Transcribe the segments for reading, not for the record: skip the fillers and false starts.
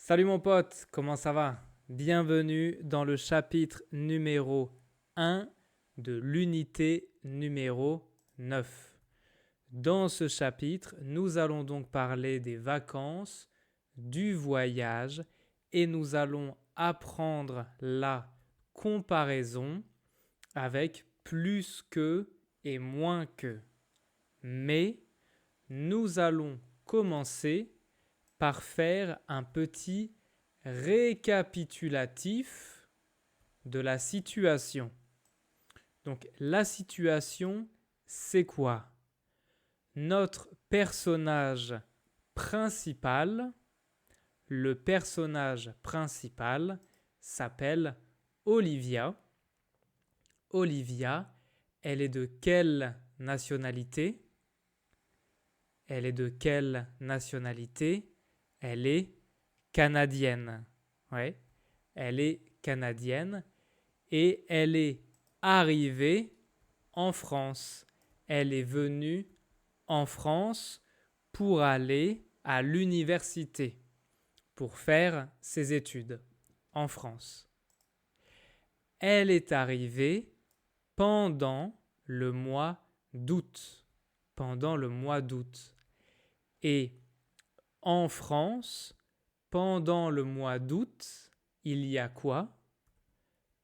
Salut mon pote, comment ça va? Bienvenue dans le chapitre numéro 1 de l'unité numéro 9. Dans ce chapitre, nous allons donc parler des vacances, du voyage et nous allons apprendre la comparaison avec plus que et moins que. Mais nous allons commencer par faire un petit récapitulatif de la situation. Donc la situation, c'est quoi? Notre personnage principal, le personnage principal s'appelle Olivia. Olivia, elle est de quelle nationalité? Elle est de quelle nationalité? Elle est canadienne. Ouais, elle est canadienne et elle est arrivée en France. Elle est venue en France pour aller à l'université, pour faire ses études en France. Elle est arrivée pendant le mois d'août. Pendant le mois d'août. Et en France, pendant le mois d'août, il y a quoi?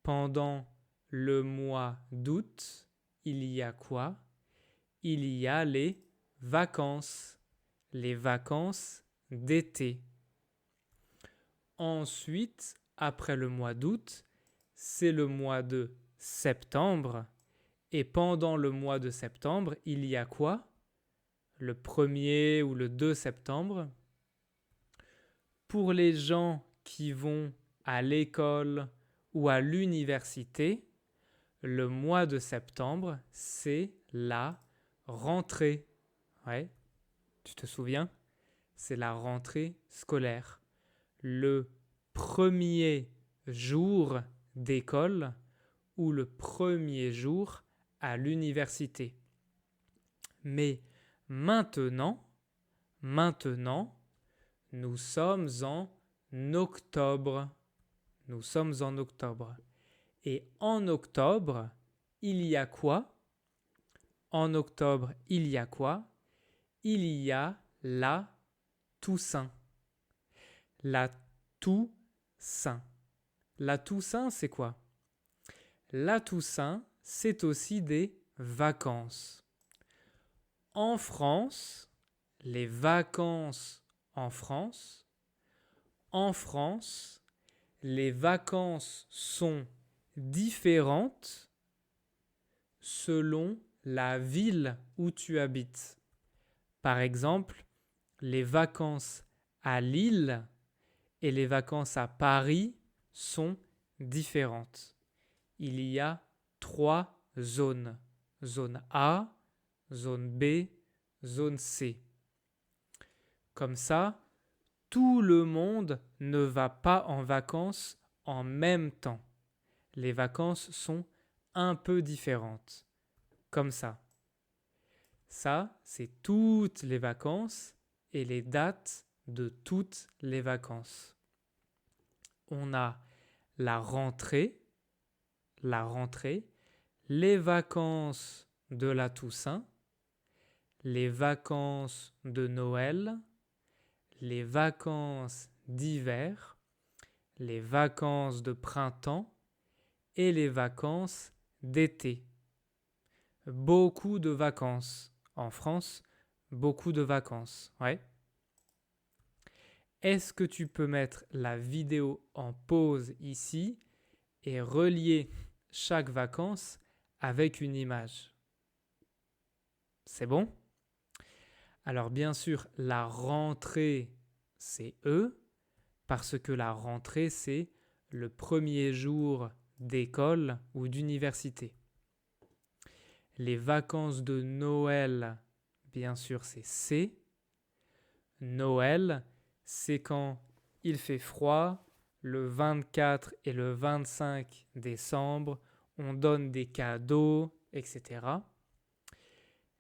Pendant le mois d'août, il y a quoi? Il y a les vacances d'été. Ensuite, après le mois d'août, c'est le mois de septembre. Et pendant le mois de septembre, il y a quoi? Le 1er ou le 2 septembre. Pour les gens qui vont à l'école ou à l'université, le mois de septembre, c'est la rentrée. Ouais, tu te souviens? C'est la rentrée scolaire. Le premier jour d'école ou le premier jour à l'université. Mais maintenant, nous sommes en octobre. Nous sommes en octobre. Et en octobre, il y a quoi? En octobre, il y a quoi? Il y a la Toussaint. La Toussaint. La Toussaint, c'est quoi? La Toussaint, c'est aussi des vacances. En France, les vacances en France, les vacances sont différentes selon la ville où tu habites. Par exemple, les vacances à Lille et les vacances à Paris sont différentes. Il y a 3 zones. Zone A, zone B, zone C. Comme ça, tout le monde ne va pas en vacances en même temps. Les vacances sont un peu différentes. Comme ça. Ça, c'est toutes les vacances et les dates de toutes les vacances. On a la rentrée, les vacances de la Toussaint, les vacances de Noël, les vacances d'hiver, les vacances de printemps et les vacances d'été. Beaucoup de vacances. En France, beaucoup de vacances. Ouais. Est-ce que tu peux mettre la vidéo en pause ici et relier chaque vacance avec une image? C'est bon? Alors bien sûr, la rentrée, c'est E, parce que la rentrée, c'est le premier jour d'école ou d'université. Les vacances de Noël, bien sûr, c'est C. Noël, c'est quand il fait froid, le 24 et le 25 décembre, on donne des cadeaux, etc.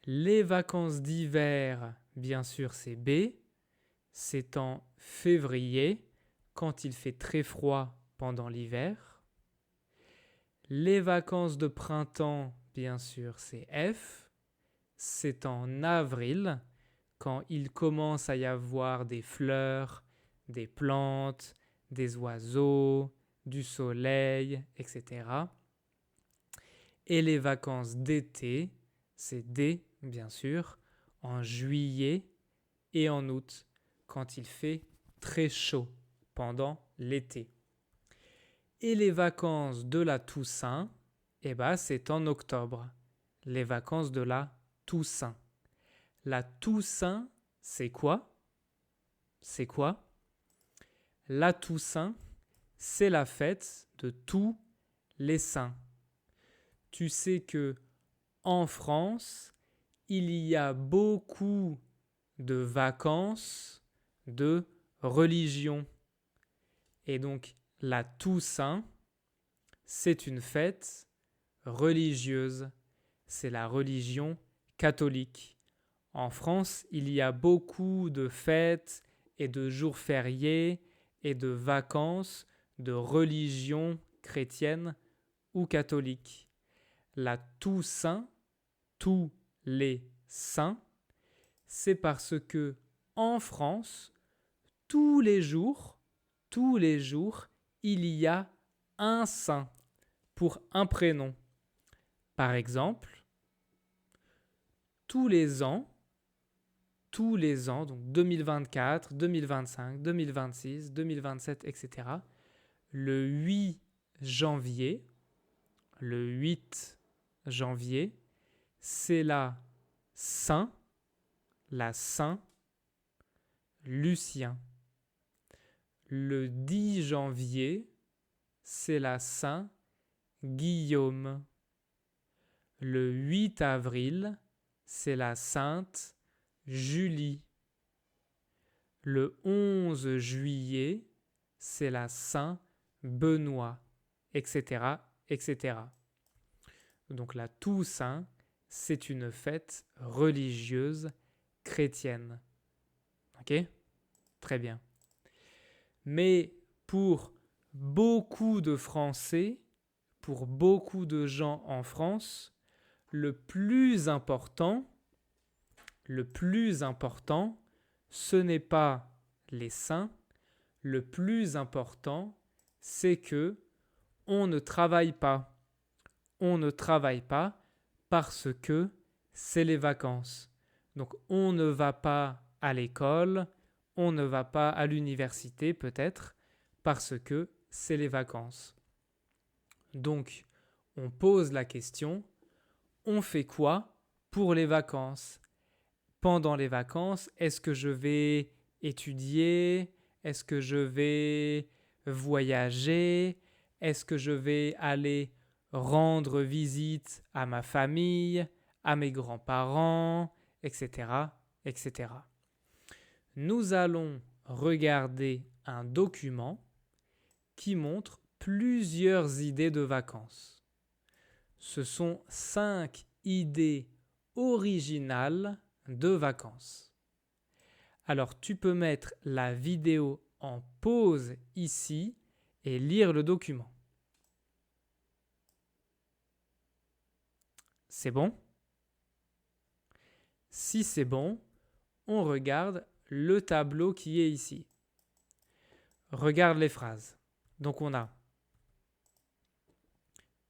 Les vacances d'hiver, bien sûr, c'est B. C'est en février, quand il fait très froid pendant l'hiver. Les vacances de printemps, bien sûr, c'est F. C'est en avril, quand il commence à y avoir des fleurs, des plantes, des oiseaux, du soleil, etc. Et les vacances d'été, c'est D, bien sûr, en juillet et en août, quand il fait très chaud pendant l'été. Et les vacances de la Toussaint, c'est en octobre. Les vacances de la Toussaint. La Toussaint, c'est quoi? C'est quoi? La Toussaint, c'est la fête de tous les saints. Tu sais que en France, il y a beaucoup de vacances de religion. Et donc, la Toussaint, c'est une fête religieuse. C'est la religion catholique. En France, il y a beaucoup de fêtes et de jours fériés et de vacances de religion chrétienne ou catholique. La Toussaint, tous les saints, c'est parce que en France, tous les jours, il y a un saint pour un prénom. Par exemple, tous les ans, donc 2024, 2025, 2026, 2027, etc., le 8 janvier, c'est la Saint Lucien. Le 10 janvier, c'est la Saint Guillaume. Le 8 avril, c'est la Sainte Julie. Le 11 juillet, c'est la Saint Benoît, etc., etc. Donc la Toussaint, c'est une fête religieuse chrétienne. Ok ? Très bien. Mais pour beaucoup de Français, pour beaucoup de gens en France, le plus important, ce n'est pas les saints. Le plus important, c'est que on ne travaille pas. On ne travaille pas parce que c'est les vacances. Donc on ne va pas à l'école, on ne va pas à l'université peut-être parce que c'est les vacances. Donc on pose la question, on fait quoi pour les vacances? Pendant les vacances, est-ce que je vais étudier? Est-ce que je vais voyager? Est-ce que je vais aller rendre visite à ma famille, à mes grands-parents, etc., etc. Nous allons regarder un document qui montre plusieurs idées de vacances. Ce sont 5 idées originales de vacances. Alors tu peux mettre la vidéo en pause ici et lire le document. C'est bon? Si c'est bon, on regarde le tableau qui est ici. Regarde les phrases. Donc on a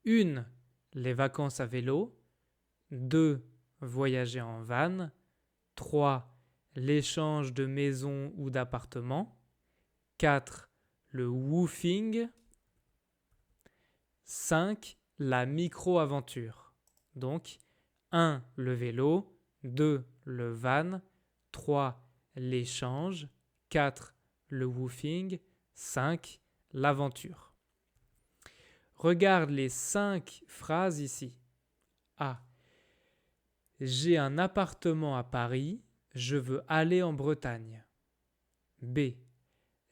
1. Les vacances à vélo. 2. Voyager en van. 3. L'échange de maison ou d'appartement. 4. Le woofing. 5. La micro-aventure. Donc 1. Le vélo. 2. Le van. 3. L'échange. 4. Le woofing. 5. L'aventure. Regarde les 5 phrases ici. A. J'ai un appartement à Paris, je veux aller en Bretagne. B.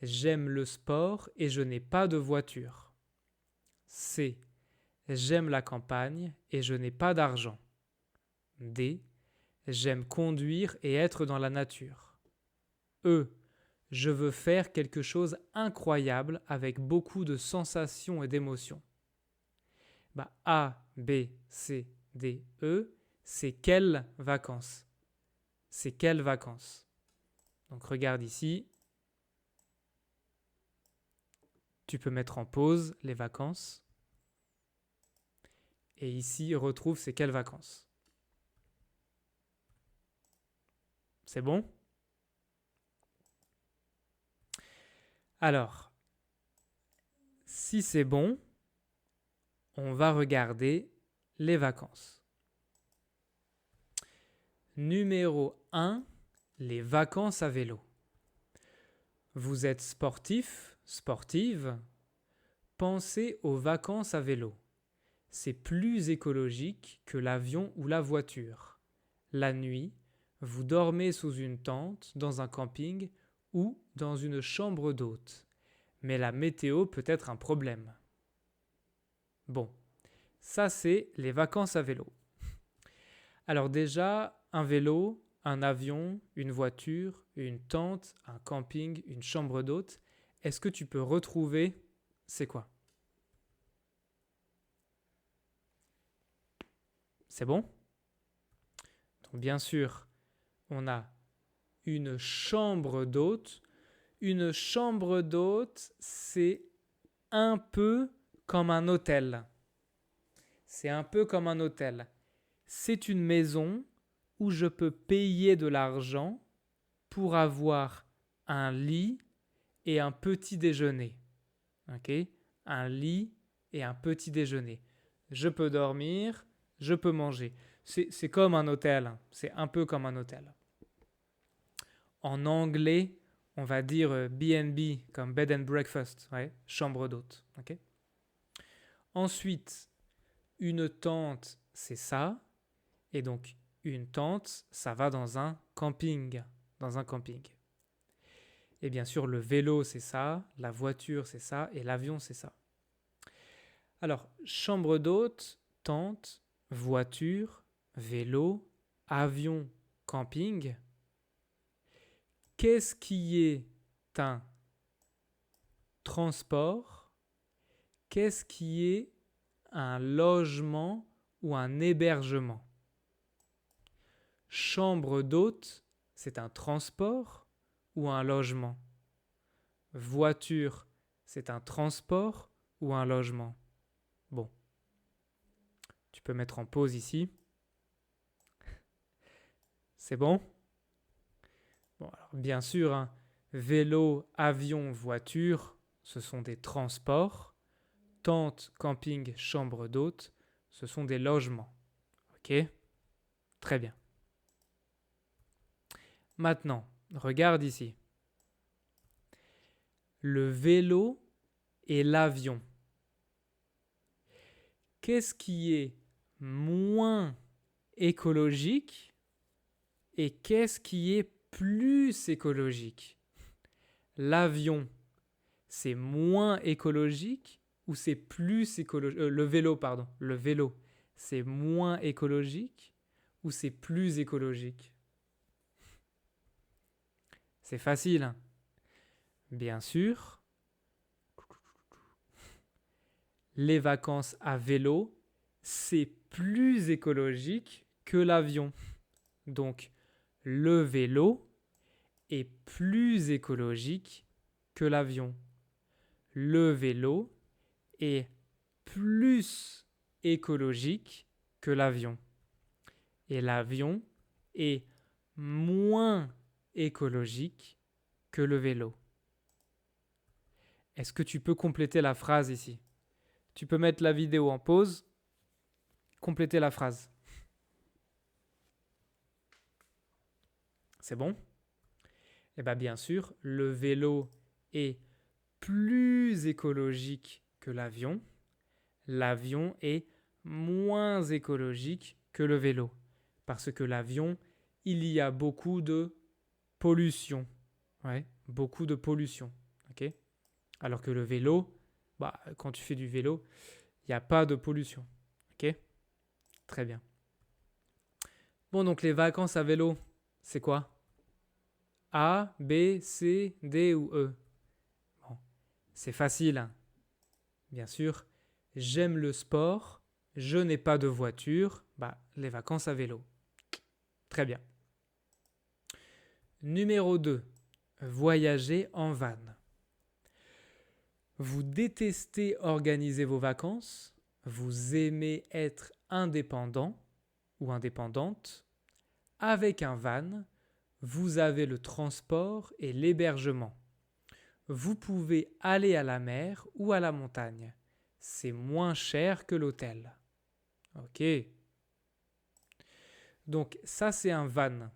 J'aime le sport et je n'ai pas de voiture. C. J'aime la campagne et je n'ai pas d'argent. D. J'aime conduire et être dans la nature. E. Je veux faire quelque chose d'incroyable avec beaucoup de sensations et d'émotions. Bah, A, B, C, D, E, c'est quelles vacances? C'est quelles vacances? Donc regarde ici. Tu peux mettre en pause les vacances. Et ici, retrouve c'est quelles vacances? C'est bon? Alors, si c'est bon, on va regarder les vacances. Numéro 1, les vacances à vélo. Vous êtes sportif, sportive, pensez aux vacances à vélo. C'est plus écologique que l'avion ou la voiture. La nuit, vous dormez sous une tente, dans un camping ou dans une chambre d'hôte. Mais la météo peut être un problème. Bon, ça c'est les vacances à vélo. Alors déjà, un vélo, un avion, une voiture, une tente, un camping, une chambre d'hôte, est-ce que tu peux retrouver c'est quoi? C'est bon? Donc bien sûr, on a une chambre d'hôte. Une chambre d'hôte, c'est un peu comme un hôtel. C'est un peu comme un hôtel. C'est une maison où je peux payer de l'argent pour avoir un lit et un petit déjeuner. Ok? Un lit et un petit déjeuner. Je peux dormir, je peux manger. C'est comme un hôtel. C'est un peu comme un hôtel. En anglais, on va dire B&B comme bed and breakfast, ouais, chambre d'hôte. Okay. Ensuite, une tente, c'est ça. Et donc, une tente, ça va dans un camping. Dans un camping. Et bien sûr, le vélo, c'est ça. La voiture, c'est ça. Et l'avion, c'est ça. Alors, chambre d'hôte, tente, voiture, vélo, avion, camping. Qu'est-ce qui est un transport? Qu'est-ce qui est un logement ou un hébergement? Chambre d'hôte, c'est un transport ou un logement? Voiture, c'est un transport ou un logement? Bon, tu peux mettre en pause ici. C'est bon? Bon, alors bien sûr, hein, vélo, avion, voiture, ce sont des transports. Tente, camping, chambre d'hôte, ce sont des logements. Ok? Très bien. Maintenant, regarde ici. Le vélo et l'avion. Qu'est-ce qui est moins écologique et qu'est-ce qui est plus écologique? L'avion, c'est moins écologique ou c'est plus écologique? Le vélo, pardon. Le vélo, c'est moins écologique ou c'est plus écologique? C'est facile, hein? Bien sûr. Les vacances à vélo, c'est plus écologique que l'avion. Donc, le vélo est plus écologique que l'avion. Le vélo est plus écologique que l'avion. Et l'avion est moins écologique que le vélo. Est-ce que tu peux compléter la phrase ici? Tu peux mettre la vidéo en pause, compléter la phrase. C'est bon? Eh bien sûr, le vélo est plus écologique que l'avion. L'avion est moins écologique que le vélo. Parce que l'avion, il y a beaucoup de pollution. Ouais, beaucoup de pollution. Okay? Alors que le vélo, quand tu fais du vélo, il n'y a pas de pollution. Ok? Très bien. Bon, donc les vacances à vélo, c'est quoi? A, B, C, D ou E? Bon, c'est facile, hein. Bien sûr, j'aime le sport, je n'ai pas de voiture, les vacances à vélo. Très bien. Numéro 2, voyager en van. Vous détestez organiser vos vacances, vous aimez être indépendant ou indépendante. Avec un van, vous avez le transport et l'hébergement. Vous pouvez aller à la mer ou à la montagne. C'est moins cher que l'hôtel. Ok. Donc ça c'est un van.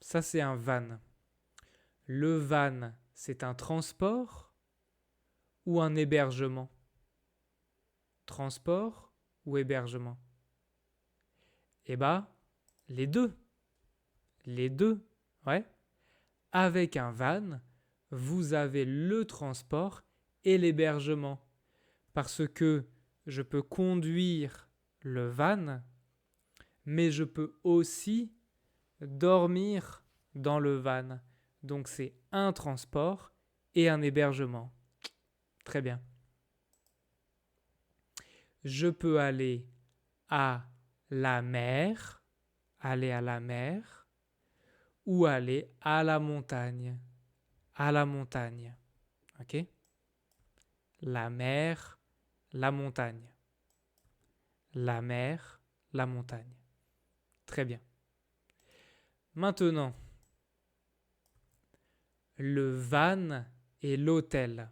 Ça c'est un van. Le van, c'est un transport ou un hébergement? Transport ou hébergement? Eh bien, les deux. Les deux, ouais. Avec un van, vous avez le transport et l'hébergement. Parce que je peux conduire le van, mais je peux aussi dormir dans le van. Donc c'est un transport et un hébergement. Très bien. Je peux aller à la mer, ou aller à la montagne. À la montagne. Ok? La mer, la montagne. La mer, la montagne. Très bien. Maintenant, le van et l'hôtel.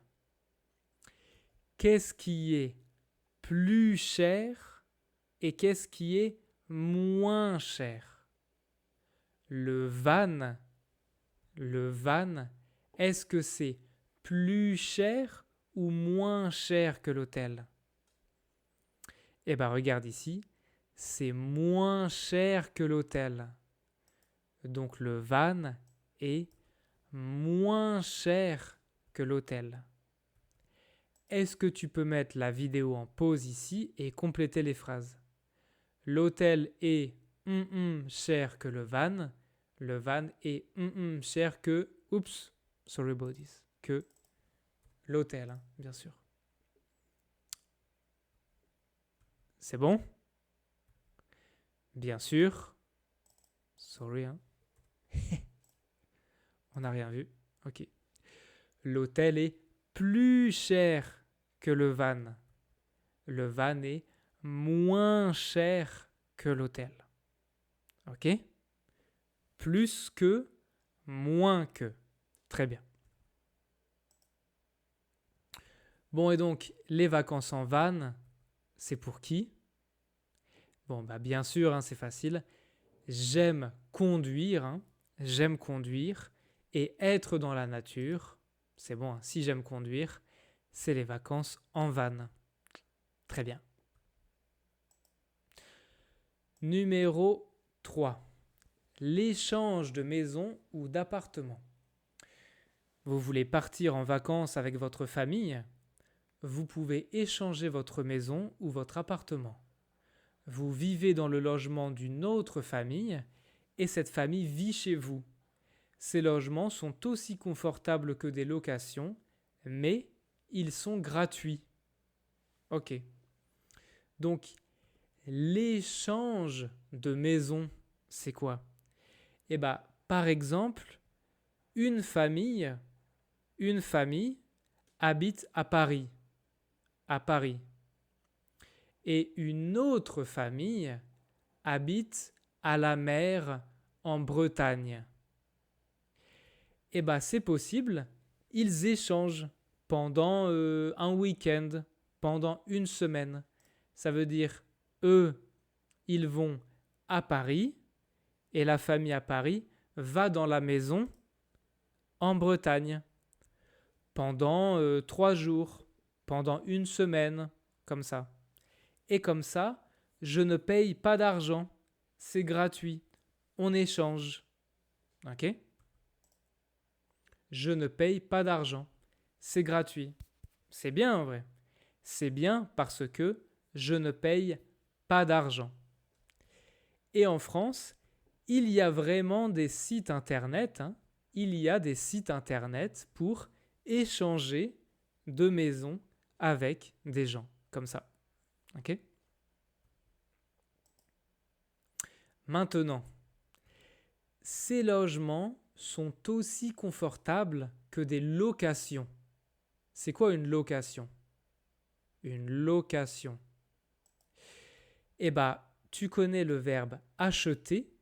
Qu'est-ce qui est plus cher et qu'est-ce qui est moins cher? Le van, est-ce que c'est plus cher ou moins cher que l'hôtel? Eh bien, regarde ici, c'est moins cher que l'hôtel. Donc le van est moins cher que l'hôtel. Est-ce que tu peux mettre la vidéo en pause ici et compléter les phrases? L'hôtel est cher que le van. Le van est cher que, sorry about this, que l'hôtel, hein, bien sûr. C'est bon? Bien sûr. Sorry, hein. On n'a rien vu. Ok. L'hôtel est plus cher que le van. Le van est moins cher que l'hôtel. Ok? Plus que, moins que. Très bien. Bon, et donc, les vacances en van, c'est pour qui? Bon, bien sûr, hein, c'est facile. J'aime conduire, hein. J'aime conduire et être dans la nature. C'est bon, hein, si j'aime conduire, c'est les vacances en van. Très bien. Numéro 3. L'échange de maison ou d'appartement. Vous voulez partir en vacances avec votre famille? Vous pouvez échanger votre maison ou votre appartement. Vous vivez dans le logement d'une autre famille et cette famille vit chez vous. Ces logements sont aussi confortables que des locations, mais ils sont gratuits. Ok. Donc, l'échange de maison, c'est quoi? Eh bien, par exemple, une famille habite à Paris. Et une autre famille habite à la mer en Bretagne. Eh bien, c'est possible, ils échangent pendant un week-end, pendant une semaine. Ça veut dire, eux, ils vont à Paris et la famille à Paris va dans la maison en Bretagne pendant 3 jours, pendant une semaine, comme ça. Et comme ça, je ne paye pas d'argent, c'est gratuit, on échange. Ok? Je ne paye pas d'argent, c'est gratuit. C'est bien en vrai. C'est bien parce que je ne paye pas d'argent. Et en France, il y a vraiment des sites internet, hein, il y a des sites internet pour échanger de maisons avec des gens, comme ça. Ok ? Maintenant, ces logements sont aussi confortables que des locations. C'est quoi une location ? Une location. Eh bien, tu connais le verbe acheter.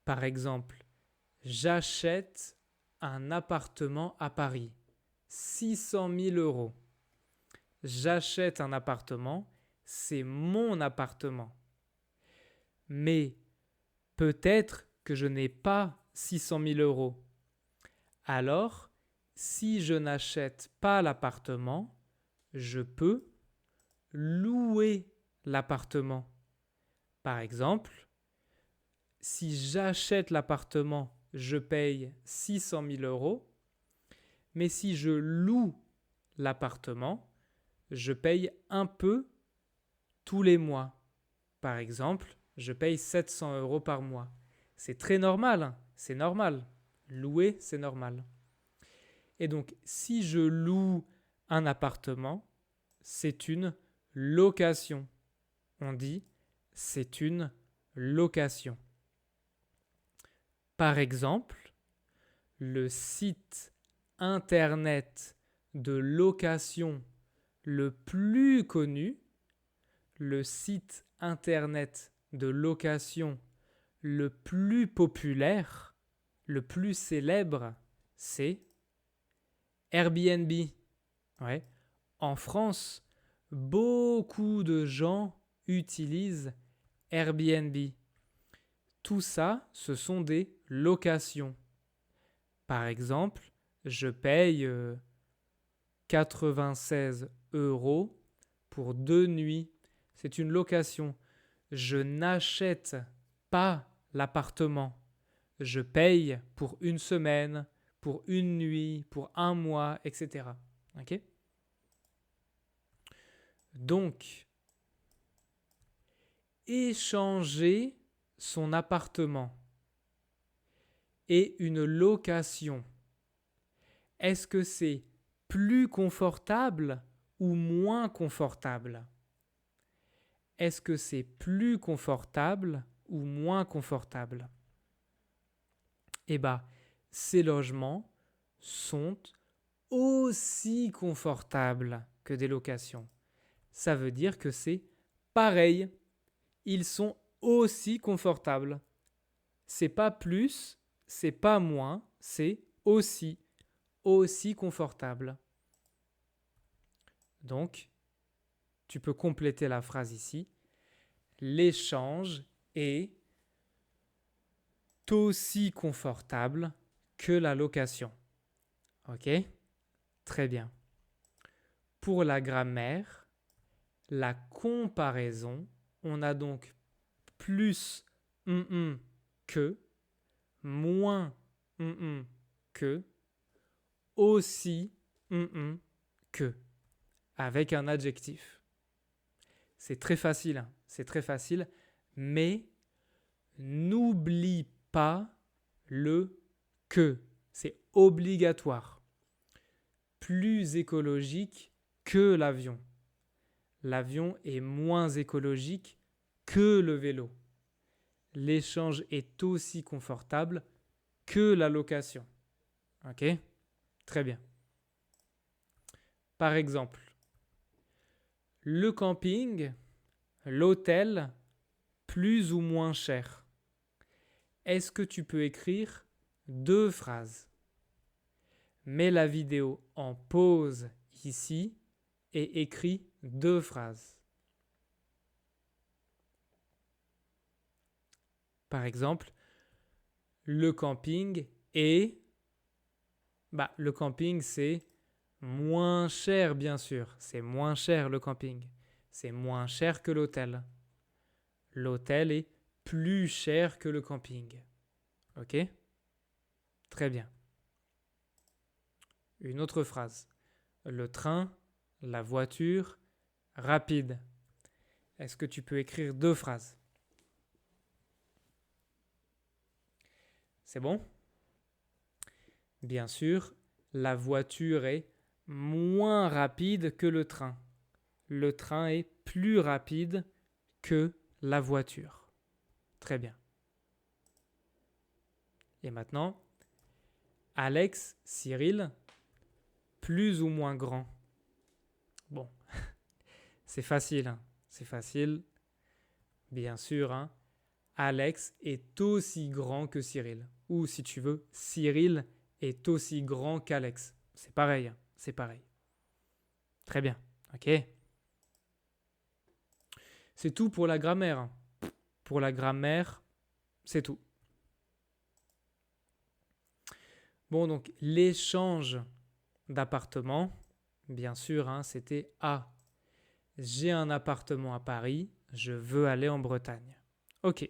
Par exemple, j'achète un appartement à Paris. 600 000 euros. J'achète un appartement, c'est mon appartement. Mais peut-être que je n'ai pas 600 000 euros. Alors, si je n'achète pas l'appartement, je peux louer l'appartement. Par exemple, si j'achète l'appartement, je paye 600 000 euros. Mais si je loue l'appartement, je paye un peu tous les mois. Par exemple, je paye 700 euros par mois. C'est très normal, hein, c'est normal. Louer, c'est normal. Et donc, si je loue un appartement, c'est une location. On dit c'est une location. Par exemple, le site internet de location le plus connu, le site internet de location le plus populaire, le plus célèbre, c'est Airbnb. Ouais. En France, beaucoup de gens utilisent Airbnb. Tout ça, ce sont des locations. Par exemple, je paye 96 euros pour 2 nuits. C'est une location. Je n'achète pas l'appartement. Je paye pour une semaine, pour une nuit, pour un mois, etc. Ok ? Donc, échanger son appartement et une location, est-ce que c'est plus confortable ou moins confortable ? Est-ce que c'est plus confortable ou moins confortable ? Eh bien, ces logements sont aussi confortables que des locations. Ça veut dire que c'est pareil. Ils sont aussi confortables. C'est pas plus, c'est pas moins, c'est aussi confortable. Donc, tu peux compléter la phrase ici. L'échange est aussi confortable que la location. Ok ? Très bien. Pour la grammaire, la comparaison, on a donc plus que, moins que, aussi que, avec un adjectif. C'est très facile, hein, c'est très facile, mais n'oublie pas le que. C'est obligatoire. Plus écologique que l'avion. L'avion est moins écologique que le vélo. L'échange est aussi confortable que la location. Ok ? Très bien. Par exemple, le camping, l'hôtel, plus ou moins cher. Est-ce que tu peux écrire 2 phrases ? Mets la vidéo en pause ici et écris 2 phrases. Par exemple, le camping est... le camping, c'est moins cher, bien sûr. C'est moins cher, le camping. C'est moins cher que l'hôtel. L'hôtel est plus cher que le camping. Ok ? Très bien. Une autre phrase. Le train, la voiture, rapide. Est-ce que tu peux écrire 2 phrases ? C'est bon? Bien sûr, la voiture est moins rapide que le train. Le train est plus rapide que la voiture. Très bien. Et maintenant, Alex, Cyril, plus ou moins grand? Bon, c'est facile, hein. C'est facile. Bien sûr, hein. Alex est aussi grand que Cyril. Ou si tu veux, Cyril est aussi grand qu'Alex. C'est pareil, hein. C'est pareil. Très bien. Ok. C'est tout pour la grammaire, hein. Pour la grammaire, c'est tout. Bon, donc l'échange d'appartements, bien sûr, hein, c'était A. J'ai un appartement à Paris, je veux aller en Bretagne. Ok.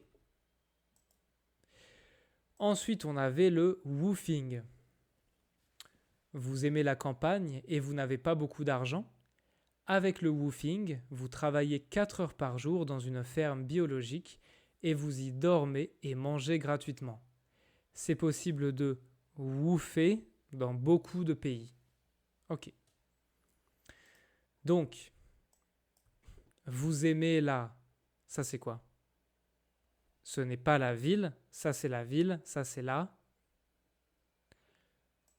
Ensuite, on avait le woofing. Vous aimez la campagne et vous n'avez pas beaucoup d'argent? Avec le woofing, vous travaillez 4 heures par jour dans une ferme biologique et vous y dormez et mangez gratuitement. C'est possible de woofer dans beaucoup de pays. Ok. Donc, vous aimez la... Ça c'est quoi? Ce n'est pas la ville, ça c'est la ville, ça c'est la...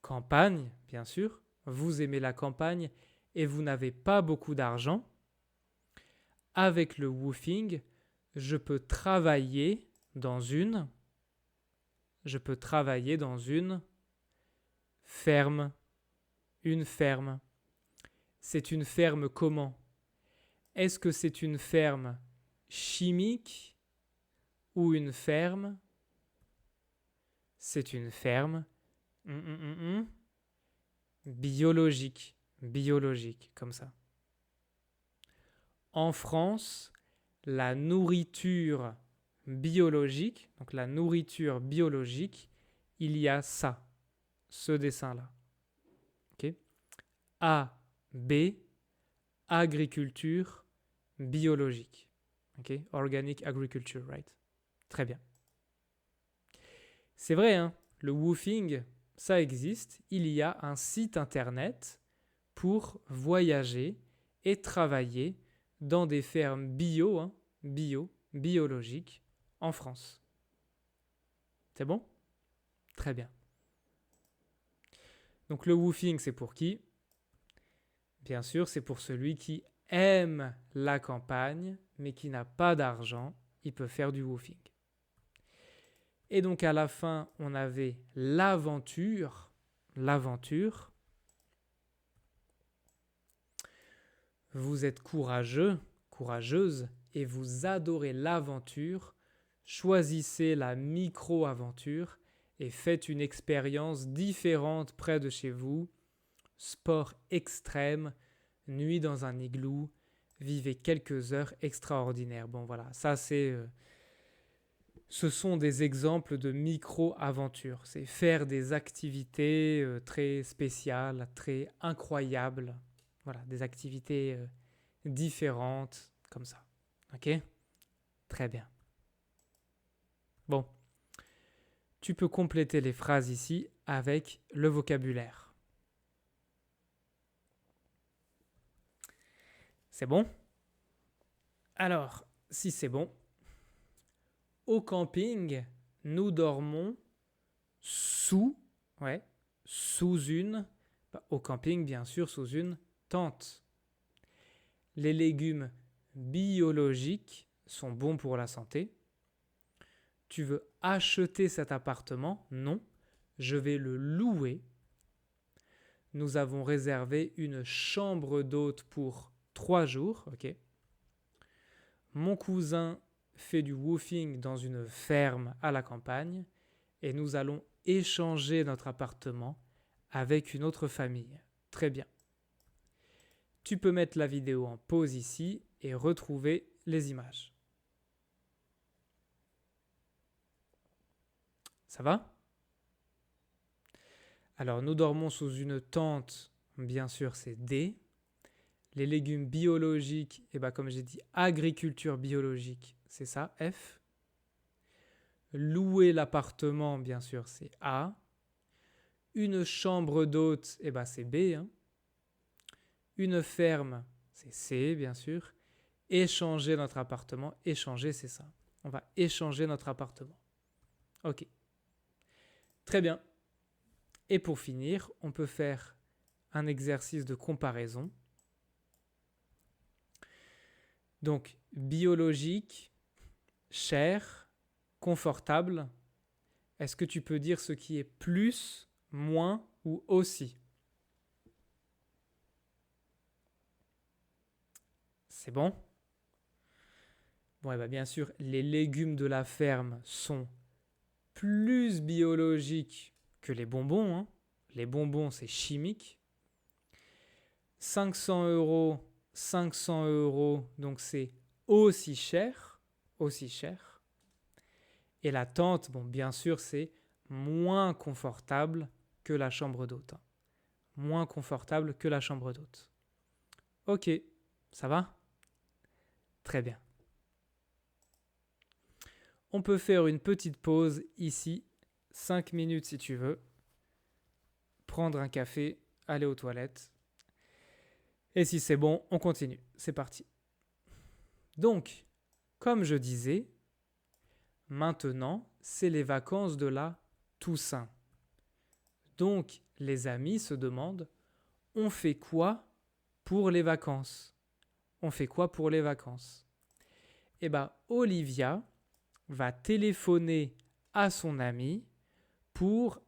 Campagne, bien sûr. Vous aimez la campagne et vous n'avez pas beaucoup d'argent. Avec le woofing, je peux travailler dans une... Je peux travailler dans une ferme. Une ferme. C'est une ferme comment? Est-ce que c'est une ferme chimique ou une ferme? C'est une ferme biologique. Biologique, comme ça. En France, la nourriture biologique, donc la nourriture biologique, il y a ça, ce dessin-là. Okay? A, B, agriculture biologique. Okay? Organic agriculture, right? Très bien. C'est vrai, hein, le woofing, ça existe. Il y a un site internet pour voyager et travailler dans des fermes bio, hein, biologiques, en France. C'est bon? Très bien. Donc le woofing, c'est pour qui? Bien sûr, c'est pour celui qui aime la campagne, mais qui n'a pas d'argent. Il peut faire du woofing. Et donc à la fin, on avait l'aventure. L'aventure. Vous êtes courageux, courageuse, et vous adorez l'aventure. Choisissez la micro-aventure et faites une expérience différente près de chez vous. Sport extrême, nuit dans un igloo, vivez quelques heures extraordinaires. Bon voilà, ça c'est... ce sont des exemples de micro-aventures. C'est faire des activités très spéciales, très incroyables. Voilà, des activités différentes, comme ça. Ok? Très bien. Bon. Tu peux compléter les phrases ici avec le vocabulaire. C'est bon? Alors, si c'est bon, au camping, nous dormons sous une, au camping bien sûr, sous une tente. Les légumes biologiques sont bons pour la santé. Tu veux acheter cet appartement? Non, je vais le louer. Nous avons réservé une chambre d'hôte pour 3 jours. Ok. Mon cousin fait du woofing dans une ferme à la campagne et nous allons échanger notre appartement avec une autre famille. Très bien. Tu peux mettre la vidéo en pause ici et retrouver les images. Ça va? Alors, nous dormons sous une tente, bien sûr, c'est D. Les légumes biologiques, comme j'ai dit, agriculture biologique, c'est ça, F. Louer l'appartement, bien sûr, c'est A. Une chambre d'hôte, c'est B. Hein. Une ferme, c'est C, bien sûr. Échanger notre appartement, échanger, c'est ça. On va échanger notre appartement. Ok. Très bien. Et pour finir, on peut faire un exercice de comparaison. Donc, biologique, cher, confortable. Est-ce que tu peux dire ce qui est plus, moins ou aussi? C'est bon? Bon, bien sûr, les légumes de la ferme sont plus biologiques que les bonbons. Hein. Les bonbons, c'est chimique. 500 euros, 500 euros, donc c'est aussi cher, aussi cher. Et la tente, bon, bien sûr, c'est moins confortable que la chambre d'hôte. Hein. Moins confortable que la chambre d'hôte. Ok, ça va? Très bien. On peut faire une petite pause ici, 5 minutes si tu veux. Prendre un café, aller aux toilettes. Et si c'est bon, on continue. C'est parti. Donc, comme je disais, maintenant, c'est les vacances de la Toussaint. Donc, les amis se demandent, on fait quoi pour les vacances? On fait quoi pour les vacances? Olivia va téléphoner à son ami pour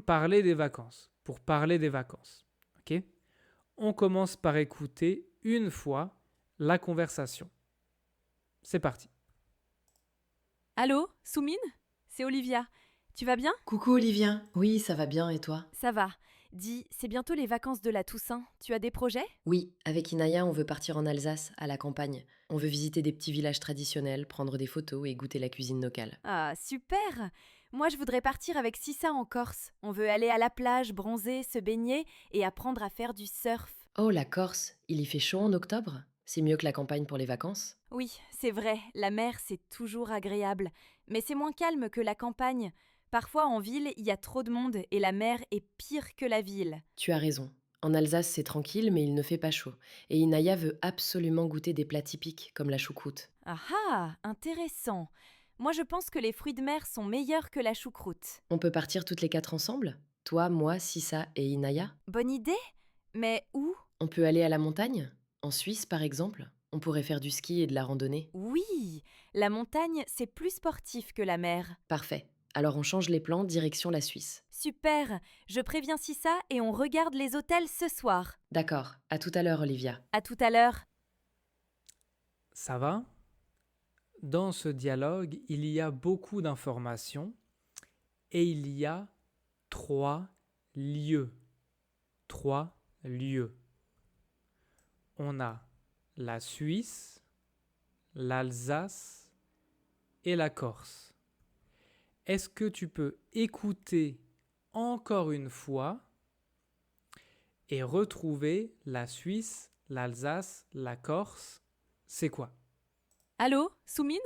parler des vacances. Pour parler des vacances. Ok? On commence par écouter une fois la conversation. C'est parti. Allô, Soumine? C'est Olivia. Tu vas bien? Coucou Olivia, oui ça va bien et toi? Ça va. Dis, c'est bientôt les vacances de la Toussaint. Tu as des projets? Oui, avec Inaya on veut partir en Alsace, à la campagne. On veut visiter des petits villages traditionnels, prendre des photos et goûter la cuisine locale. Ah, super! Moi, je voudrais partir avec Sissa en Corse. On veut aller à la plage, bronzer, se baigner et apprendre à faire du surf. Oh la Corse, il y fait chaud en octobre? C'est mieux que la campagne pour les vacances? Oui, c'est vrai, la mer, c'est toujours agréable. Mais c'est moins calme que la campagne. Parfois, en ville, il y a trop de monde et la mer est pire que la ville. Tu as raison. En Alsace c'est tranquille mais il ne fait pas chaud. Et Inaya veut absolument goûter des plats typiques comme la choucroute. Ah ah, intéressant. Moi, je pense que les fruits de mer sont meilleurs que la choucroute. On peut partir toutes les quatre ensemble? Toi, moi, Sissa et Inaya? Bonne idée? Mais où? On peut aller à la montagne? En Suisse par exemple? On pourrait faire du ski et de la randonnée. Oui, la montagne, c'est plus sportif que la mer. Parfait. Alors on change les plans, direction la Suisse. Super, je préviens Sissa et on regarde les hôtels ce soir. D'accord. À tout à l'heure, Olivia. À tout à l'heure. Ça va? Dans ce dialogue, il y a beaucoup d'informations et il y a 3 lieux. 3 lieux. On a la Suisse, l'Alsace et la Corse. Est-ce que tu peux écouter encore une fois et retrouver la Suisse, l'Alsace, la Corse? C'est quoi? Allô, Soumine?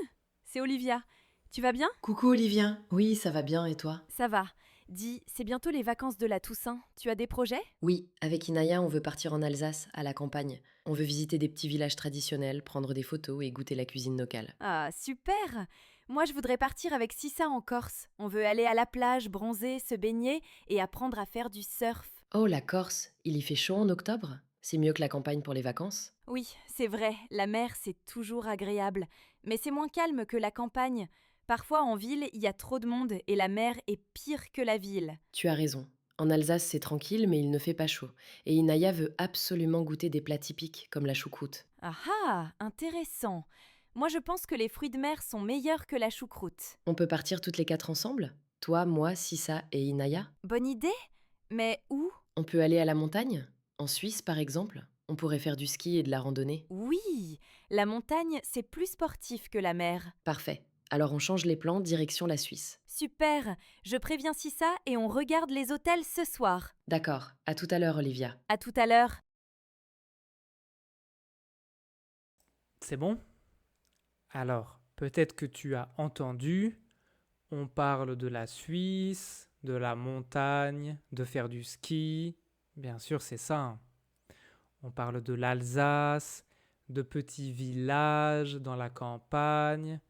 C'est Olivia. Tu vas bien? Coucou Olivia. Oui, ça va bien et toi? Ça va. Dis, c'est bientôt les vacances de la Toussaint. Tu as des projets? Oui, avec Inaya, on veut partir en Alsace, à la campagne. On veut visiter des petits villages traditionnels, prendre des photos et goûter la cuisine locale. Ah, super! Moi, je voudrais partir avec Sissa en Corse. On veut aller à la plage, bronzer, se baigner et apprendre à faire du surf. Oh, la Corse, il y fait chaud en octobre? C'est mieux que la campagne pour les vacances? Oui, c'est vrai, la mer, c'est toujours agréable. Mais c'est moins calme que la campagne. Parfois, en ville, il y a trop de monde et la mer est pire que la ville. Tu as raison. En Alsace, c'est tranquille, mais il ne fait pas chaud. Et Inaya veut absolument goûter des plats typiques, comme la choucroute. Ah ah, intéressant. Moi, je pense que les fruits de mer sont meilleurs que la choucroute. On peut partir toutes les quatre ensemble? Toi, moi, Sissa et Inaya? Bonne idée? Mais où? On peut aller à la montagne? En Suisse, par exemple? On pourrait faire du ski et de la randonnée. Oui, la montagne, c'est plus sportif que la mer. Parfait. Alors on change les plans, direction la Suisse. Super, je préviens Sissa et on regarde les hôtels ce soir. D'accord. À tout à l'heure, Olivia. À tout à l'heure. C'est bon? Alors, peut-être que tu as entendu On parle de la Suisse, de la montagne, de faire du ski. Bien sûr, c'est ça, hein. On parle de l'Alsace, de petits villages dans la campagne.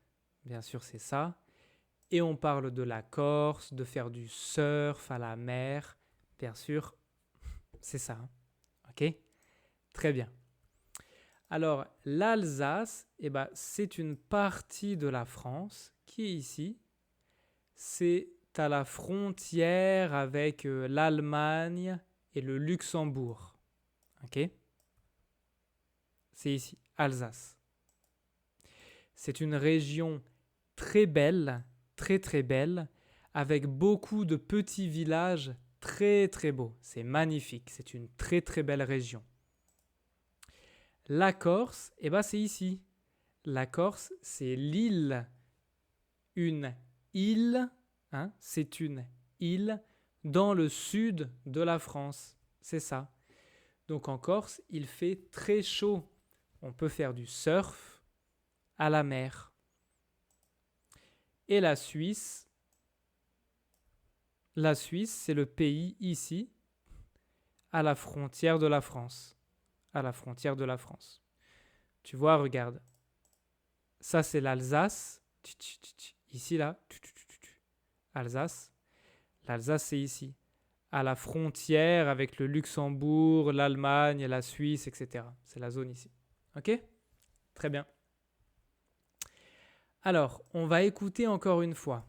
Bien sûr, c'est ça. Et on parle de la Corse, de faire du surf à la mer. Bien sûr, c'est ça, hein. OK? Très bien. Alors, l'Alsace, c'est une partie de la France qui est ici. C'est à la frontière avec l'Allemagne et le Luxembourg. OK? C'est ici, Alsace. C'est une région très belle, très très belle, avec beaucoup de petits villages très très beaux. C'est magnifique, c'est une très très belle région. La Corse, c'est ici. La Corse, c'est l'île. Une île, hein, c'est une île dans le sud de la France. C'est ça. Donc en Corse, il fait très chaud. On peut faire du surf à la mer. Et la Suisse, c'est le pays ici, à la frontière de la France. À la frontière de la France. Tu vois, regarde. Ça, c'est l'Alsace. Ici, là. Alsace. L'Alsace, c'est ici. À la frontière avec le Luxembourg, l'Allemagne, la Suisse, etc. C'est la zone ici. OK? Très bien. Alors, on va écouter encore une fois.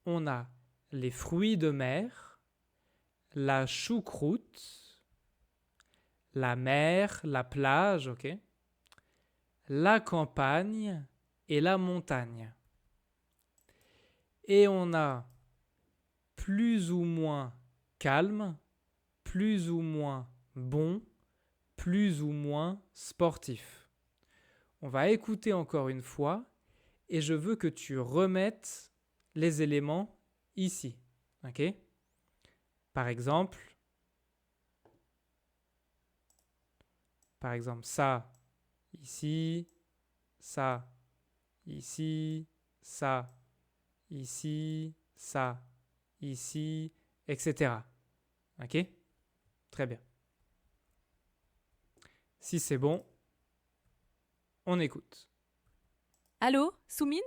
On a les fruits de mer, la choucroute, la mer, la plage, ok, la campagne et la montagne. Et on a plus ou moins calme, plus ou moins bon, plus ou moins sportif. On va écouter encore une fois et je veux que tu remettes les éléments ici. Ok? Par exemple, ça ici, ça ici, ça ici, ça ici, etc. Ok? Très bien. Si c'est bon, on écoute. Allô, Soumine?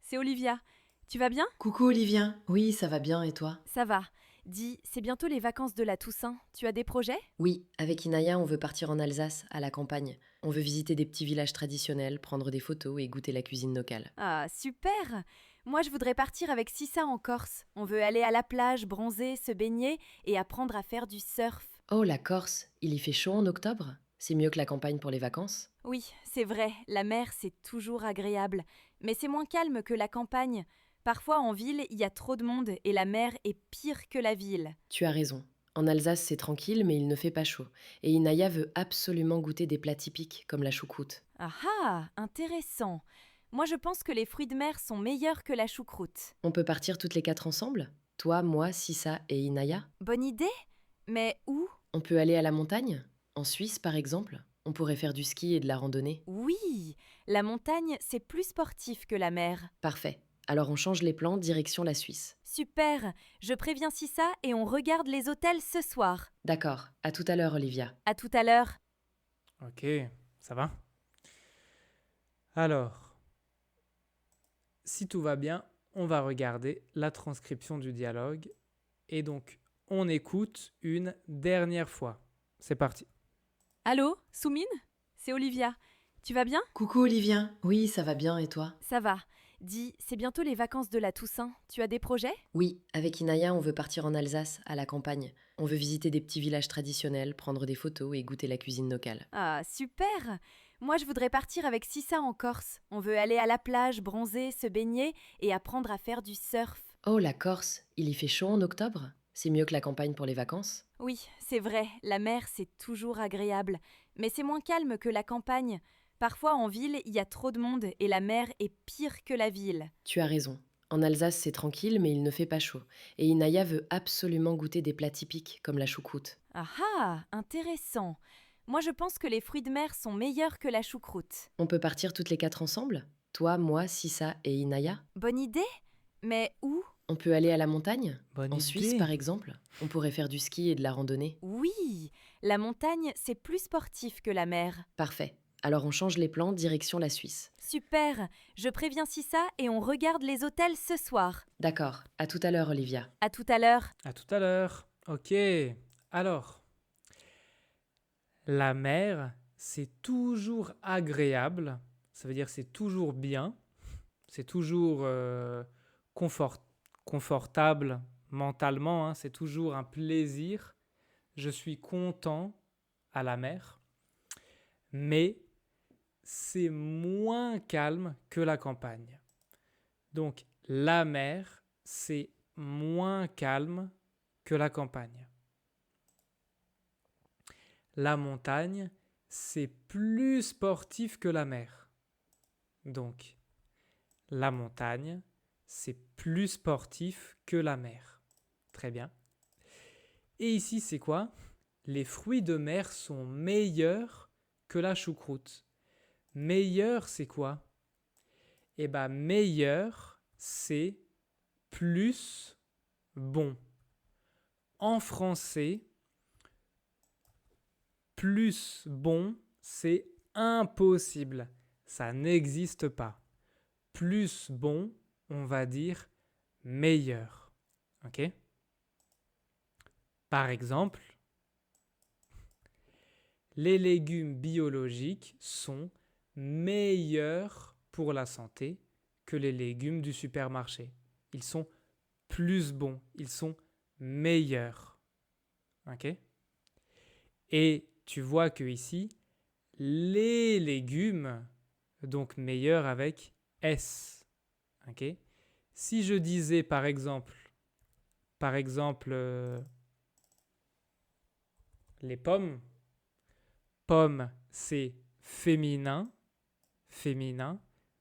C'est Olivia. Tu vas bien? Coucou Olivia, oui ça va bien et toi? Ça va. Dis, c'est bientôt les vacances de la Toussaint. Tu as des projets? Oui, avec Inaya on veut partir en Alsace, à la campagne. On veut visiter des petits villages traditionnels, prendre des photos et goûter la cuisine locale. Ah, super! Moi, je voudrais partir avec Sissa en Corse. On veut aller à la plage, bronzer, se baigner et apprendre à faire du surf. Oh la Corse, il y fait chaud en octobre? C'est mieux que la campagne pour les vacances? Oui, c'est vrai, la mer, c'est toujours agréable. Mais c'est moins calme que la campagne. Parfois, en ville, il y a trop de monde et la mer est pire que la ville. Tu as raison. En Alsace c'est tranquille mais il ne fait pas chaud. Et Inaya veut absolument goûter des plats typiques comme la choucroute. Ah ah, intéressant. Moi, je pense que les fruits de mer sont meilleurs que la choucroute. On peut partir toutes les quatre ensemble? Toi, moi, Sissa et Inaya? Bonne idée? Mais où? On peut aller à la montagne? En Suisse par exemple? On pourrait faire du ski et de la randonnée. Oui, la montagne, c'est plus sportif que la mer. Parfait. Alors on change les plans, direction la Suisse. Super, je préviens Sissa et on regarde les hôtels ce soir. D'accord, à tout à l'heure Olivia. À tout à l'heure. Ok, ça va? Alors, si tout va bien, on va regarder la transcription du dialogue. Et donc, on écoute une dernière fois. C'est parti. Allô, Soumine? C'est Olivia. Tu vas bien? Coucou Olivia, oui ça va bien et toi? Ça va. Dis, c'est bientôt les vacances de la Toussaint. Tu as des projets? Oui, avec Inaya on veut partir en Alsace, à la campagne. On veut visiter des petits villages traditionnels, prendre des photos et goûter la cuisine locale. Ah, super! Moi, je voudrais partir avec Sissa en Corse. On veut aller à la plage, bronzer, se baigner et apprendre à faire du surf. Oh la Corse, il y fait chaud en octobre? C'est mieux que la campagne pour les vacances? Oui, c'est vrai, la mer, c'est toujours agréable. Mais c'est moins calme que la campagne. Parfois, en ville, il y a trop de monde et la mer est pire que la ville. Tu as raison. En Alsace c'est tranquille mais il ne fait pas chaud. Et Inaya veut absolument goûter des plats typiques comme la choucroute. Ah ah, intéressant. Moi, je pense que les fruits de mer sont meilleurs que la choucroute. On peut partir toutes les quatre ensemble? Toi, moi, Sissa et Inaya? Bonne idée? Mais où? On peut aller à la montagne? Bonne En Suisse, idée. par exemple, on pourrait faire du ski et de la randonnée. Oui, la montagne, c'est plus sportif que la mer. Parfait. Alors on change les plans, direction la Suisse. Super, je préviens Sissa et on regarde les hôtels ce soir. D'accord. À tout à l'heure, Olivia. À tout à l'heure. À tout à l'heure. Ok. Alors, la mer, c'est toujours agréable. Ça veut dire c'est toujours bien. C'est toujours confortable mentalement, hein. C'est toujours un plaisir. Je suis content à la mer. Mais c'est moins calme que la campagne. Donc, la mer, c'est moins calme que la campagne. La montagne, c'est plus sportif que la mer. Donc, la montagne, c'est plus sportif que la mer. Très bien. Et ici, c'est quoi? Les fruits de mer sont meilleurs que la choucroute. Meilleur, c'est quoi? Eh bien, meilleur, c'est plus bon. En français, plus bon, c'est impossible. Ça n'existe pas. Plus bon, on va dire meilleur. Ok? Par exemple, les légumes biologiques sont meilleurs pour la santé que les légumes du supermarché. Ils sont plus bons, ils sont meilleurs. Ok? Et tu vois que ici, les légumes, donc meilleurs avec S. Ok? Si je disais par exemple, les pommes, pommes c'est féminin,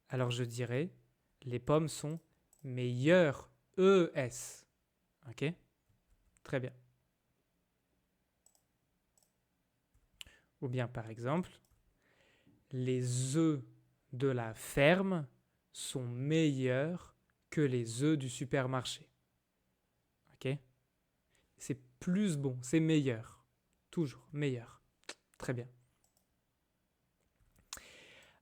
alors je dirais les pommes sont meilleures, ES. Ok? Très bien. Ou bien par exemple, les œufs de la ferme sont meilleurs que les œufs du supermarché. Ok? C'est plus bon, c'est meilleur. Toujours meilleur. Très bien.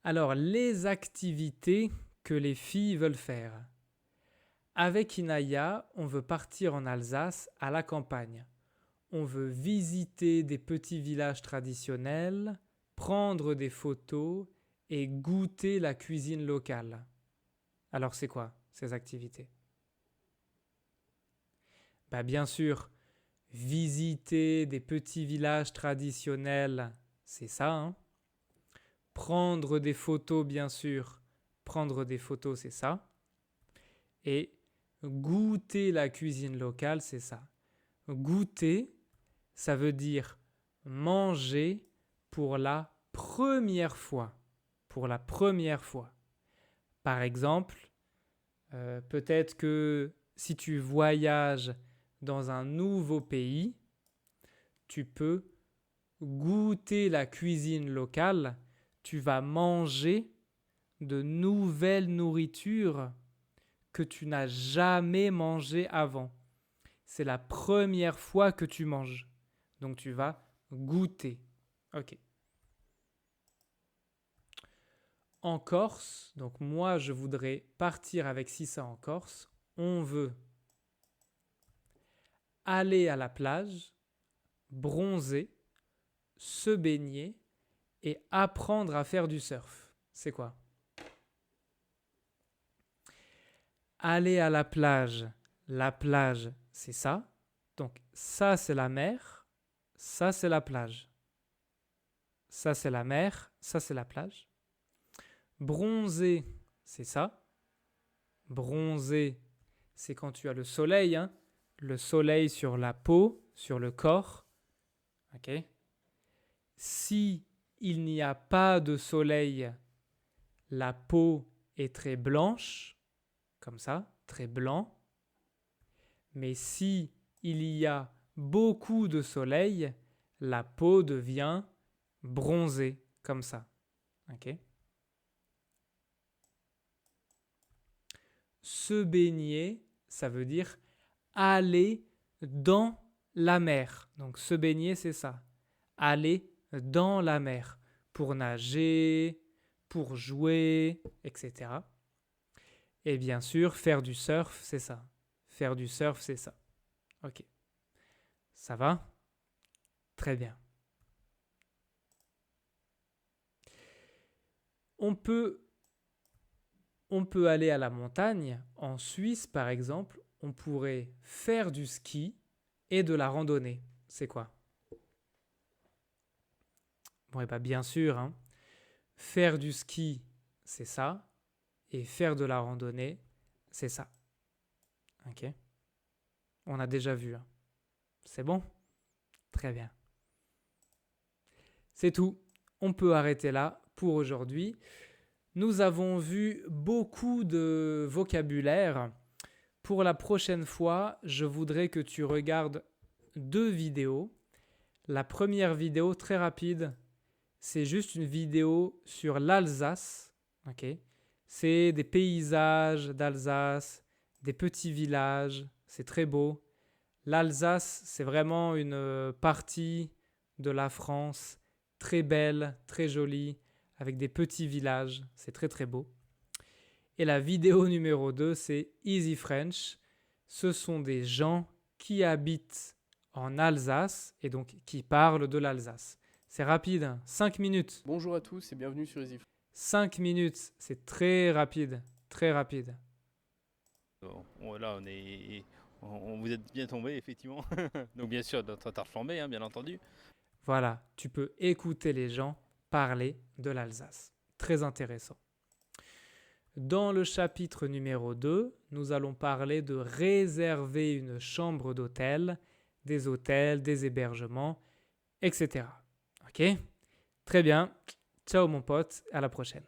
Alors, les activités que les filles veulent faire. Avec Inaya, on veut partir en Alsace à la campagne. On veut visiter des petits villages traditionnels, prendre des photos et goûter la cuisine locale. Alors c'est quoi ces activités? Bah bien sûr, visiter des petits villages traditionnels, c'est ça, hein. Prendre des photos, bien sûr, prendre des photos, c'est ça. Et goûter la cuisine locale, c'est ça. Goûter, ça veut dire manger pour la première fois. Pour la première fois. Par exemple, peut-être que si tu voyages dans un nouveau pays, tu peux goûter la cuisine locale, tu vas manger de nouvelles nourritures que tu n'as jamais mangées avant. C'est la première fois que tu manges. Donc tu vas goûter. Ok. En Corse, donc moi je voudrais partir avec Sissa en Corse. On veut aller à la plage, bronzer, se baigner et apprendre à faire du surf. C'est quoi? Aller à la plage, c'est ça. Donc ça c'est la mer, ça c'est la plage. Ça c'est la mer, ça c'est la plage. Bronzer, c'est ça. Bronzer, c'est quand tu as le soleil, hein. Le soleil sur la peau, sur le corps. Ok. Si il n'y a pas de soleil, la peau est très blanche, comme ça, très blanc. Mais si il y a beaucoup de soleil, la peau devient bronzée, comme ça. Ok. Se baigner, ça veut dire aller dans la mer. Donc se baigner, c'est ça. Aller dans la mer pour nager, pour jouer, etc. Et bien sûr, faire du surf, c'est ça. Faire du surf, c'est ça. Ok. Ça va? Très bien. On peut aller à la montagne. En Suisse, par exemple, on pourrait faire du ski et de la randonnée. C'est quoi? Bon, et bien, bien sûr, hein, faire du ski, c'est ça. Et faire de la randonnée, c'est ça. Ok? On a déjà vu. Hein. C'est bon? Très bien. C'est tout. On peut arrêter là pour aujourd'hui. Nous avons vu beaucoup de vocabulaire. Pour la prochaine fois, je voudrais que tu regardes 2 vidéos. La première vidéo, très rapide, c'est juste une vidéo sur l'Alsace. Okay. C'est des paysages d'Alsace, des petits villages, c'est très beau. L'Alsace, c'est vraiment une partie de la France très belle, très jolie, avec des petits villages, c'est très très beau. Et la vidéo numéro 2, c'est Easy French. Ce sont des gens qui habitent en Alsace et donc qui parlent de l'Alsace. C'est rapide, 5 minutes. Bonjour à tous et bienvenue sur Easy. 5 minutes, c'est très rapide, très rapide. Là, on vous êtes bien tombé, effectivement. Donc, bien sûr, notre retard flambé, bien entendu. Voilà, tu peux écouter les gens parler de l'Alsace. Très intéressant. Dans le chapitre numéro 2, nous allons parler de réserver une chambre d'hôtel, des hôtels, des hébergements, etc. Ok? Très bien. Ciao mon pote, à la prochaine.